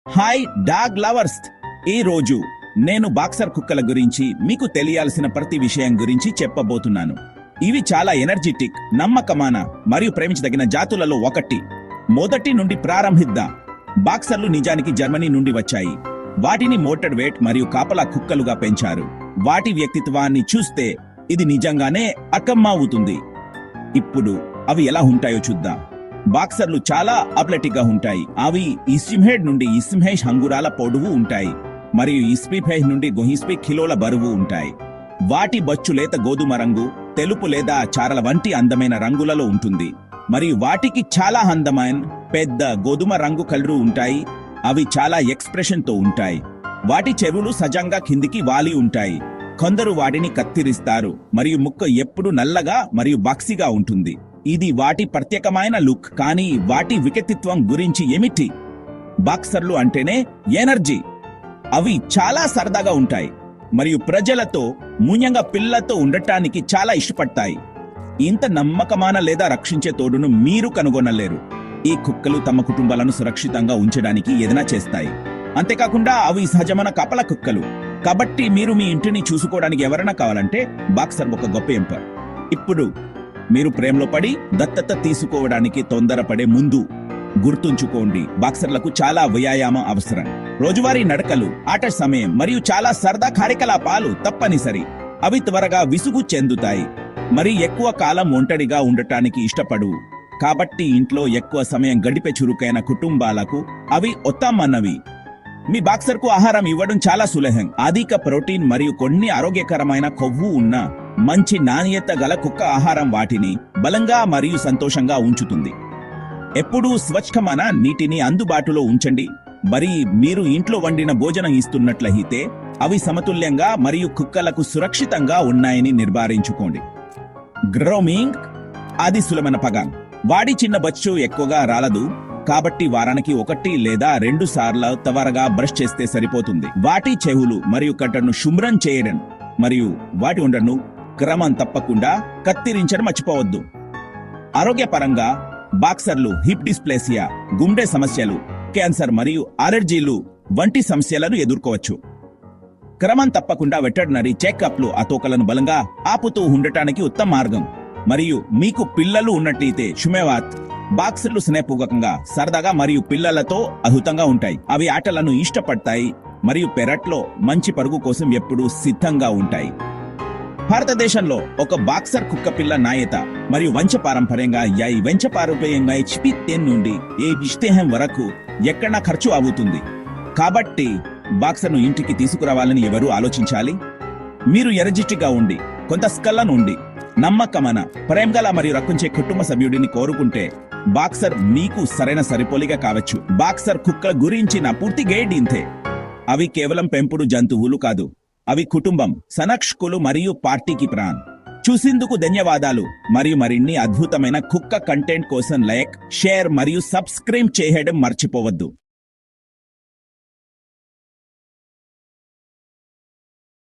Hi dog lovers, ఈ రోజు నేను బాక్సర్ కుక్కల గురించి మీకు తెలియాల్సిన ప్రతి విషయం గురించి చెప్పబోతున్నాను. ఇవి చాలా ఎనర్జెటిక్, నమ్మకమైన మరియు ప్రేమించదగిన జాతులలో ఒకటి. మొదటి నుండి ప్రారంభిద్దాం. బాక్సర్లు నిజానికి జర్మనీ నుండి వచ్చాయి. వాటిని మోటెడ్ వెయిట్ మరియు కాపలా కుక్కలుగా పెంచారు. వాటి వ్యక్తిత్వాన్ని చూస్తే ఇది నిజంగానే అకమ్మవుతుంది. ఇప్పుడు అవి ఎలా ఉంటాయో చూద్దాం. బాక్సర్లు చాలా అథ్లెటిక్ గా ఉంటాయి. అవి ఇస్టిమ్హెడ్ నుండి ఇస్టిమ్హెష్ హంగురాల పొడవు ఉంటాయి మరియు ఇస్పిఫెహ్ నుండి గొహిస్పి కిలోల బరువు ఉంటాయి. వాటి బొచ్చు లేత గోధుమ రంగు, తెలుపు లేదా చారల వంటి అందమైన రంగులలో ఉంటుంది మరియు వాటికి చాలా అందమైన పెద్ద గోధుమ రంగు కళ్ళు ఉంటాయి. అవి చాలా ఎక్స్ప్రెషన్ తో ఉంటాయి. వాటి చెవులు సజంగా కిందికి వాలి ఉంటాయి. కొందరు వాటిని కత్తిరిస్తారు మరియు ముక్కు ఎప్పుడు నల్లగా మరియు బాక్సీగా ఉంటుంది. ఇది వాటి ప్రత్యేకమైన లుక్. కానీ వాటి వ్యక్తిత్వం గురించి ఏమిటి? బాక్సర్లు అంటేనే ఎనర్జీ. అవి చాలా సరదాగా ఉంటాయి మరియు ప్రజలతో ముఖ్యంగా పిల్లలతో ఉండటానికి చాలా ఇష్టపడతాయి. ఇంత నమ్మకమైన లేదా రక్షించే తోడును మీరు కనుగొనలేరు. ఈ కుక్కలు తమ కుటుంబాలను సురక్షితంగా ఉంచడానికి ఏదైనా చేస్తాయి. అంతేకాకుండా అవి సహజమైన కాపలా కుక్కలు. కాబట్టి మీరు మీ ఇంటిని చూసుకోవడానికి ఎవరైనా కావాలంటే బాక్సర్ ఒక గొప్ప ఎంపర్. ఇప్పుడు మీరు ప్రేమలో పడి దత్తత తీసుకోవడానికి తొందరపడే ముందు గుర్తుంచుకోండి, బాక్సర్లకు చాలా వ్యాయామం అవసరం. రోజువారీ నడకలు, ఆట సమయం మరియు చాలా సరదా కార్యకలాపాలు తప్పనిసరి. అవి త్వరగా విసుగు చెందుతాయి మరి ఎక్కువ కాలం ఒంటరిగా ఉండటానికి ఇష్టపడు. కాబట్టి ఇంట్లో ఎక్కువ సమయం గడిపే చురుకైన కుటుంబాలకు అవి ఉత్తమమైనవి. మీ బాక్సర్కు ఆహారం ఇవ్వడం చాలా సులభం. అధిక ప్రోటీన్ మరియు కొన్ని ఆరోగ్యకరమైన కొవ్వు ఉన్న మంచి నాణ్యత గల కుక్క ఆహారం వాటిని బలంగా మరియు సంతోషంగా ఉంచుతుంది. ఎప్పుడూ స్వచ్ఛమైన నీటిని అందుబాటులో ఉంచండి. మరి మీరు ఇంట్లో వండిన భోజనం ఇస్తున్నట్లయితే అవి సమతుల్యంగా మరియు కుక్కలకు సురక్షితంగా ఉన్నాయని నిర్ధారించుకోండి. గ్రూమింగ్ అది సులభమైన పగం. వాడి చిన్న బచ్చు ఎక్కువగా రాలదు, కాబట్టి వారానికి 1 లేదా 2 సార్లు త్వరగా బ్రష్ చేస్తే సరిపోతుంది. వాటి చెవులు మరియు కట్టను శుభ్రం చేయడం మరియు వాటి ఉండను క్రమం తప్పకుండా కత్తిరించడం మర్చిపోవద్దు. ఆరోగ్యపరంగా బాక్సర్లు హిప్ డిస్ప్లేసియా, గుండె సమస్యలు, క్యాన్సర్ మరియు అలర్జీలు వంటి సమస్యలను ఎదుర్కోవచ్చు. క్రమం తప్పకుండా వెటర్నరీ చెకప్లు ఆ తోకలను బలంగా ఆపుతూ ఉండటానికి ఉత్తమ మార్గం. మరియు మీకు పిల్లలు ఉన్నట్టయితే శుమేవాత్. బాక్సర్లు స్నేహపూర్వకంగా, సరదాగా మరియు పిల్లలతో అద్భుతంగా ఉంటాయి. అవి ఆటలను ఇష్టపడతాయి మరియు పెరట్లో మంచి పరుగు కోసం ఎప్పుడూ సిద్ధంగా ఉంటాయి. భారతదేశంలో ఒక బాక్సర్ కుక్క పిల్ల నాయత మరియు వంశపారంపర్యంగా HP10 నుండి ఇష్టేహం వరకు ఎక్కడ ఖర్చు అవుతుంది. కాబట్టి బాక్సర్ను ఇంటికి తీసుకురావాలని ఎవరు ఆలోచించాలి? మీరు ఎనర్జెటిక్ గా ఉండి, కొంత స్కల్లను ఉండి, నమ్మకమైన, ప్రేమగల మరియు రక్షించే కుటుంబ సభ్యుడిని కోరుకుంటే బాక్సర్ మీకు సరైన సరిపోలిగా కావచ్చు. బాక్సర్ కుక్కల గురించి నా పూర్తి గైడ్ ఇంతే. అవి కేవలం పెంపుడు జంతువులు కాదు, అవి కుటుంబం, సంరక్షకులు మరియు పార్టీకి ప్రాణం. చూసేందుకు ధన్యవాదాలు మరియు మరిన్ని అద్భుతమైన కుక్క కంటెంట్ కోసం లైక్, షేర్ మరియు సబ్స్క్రైబ్ చేయడం మర్చిపోవద్దు.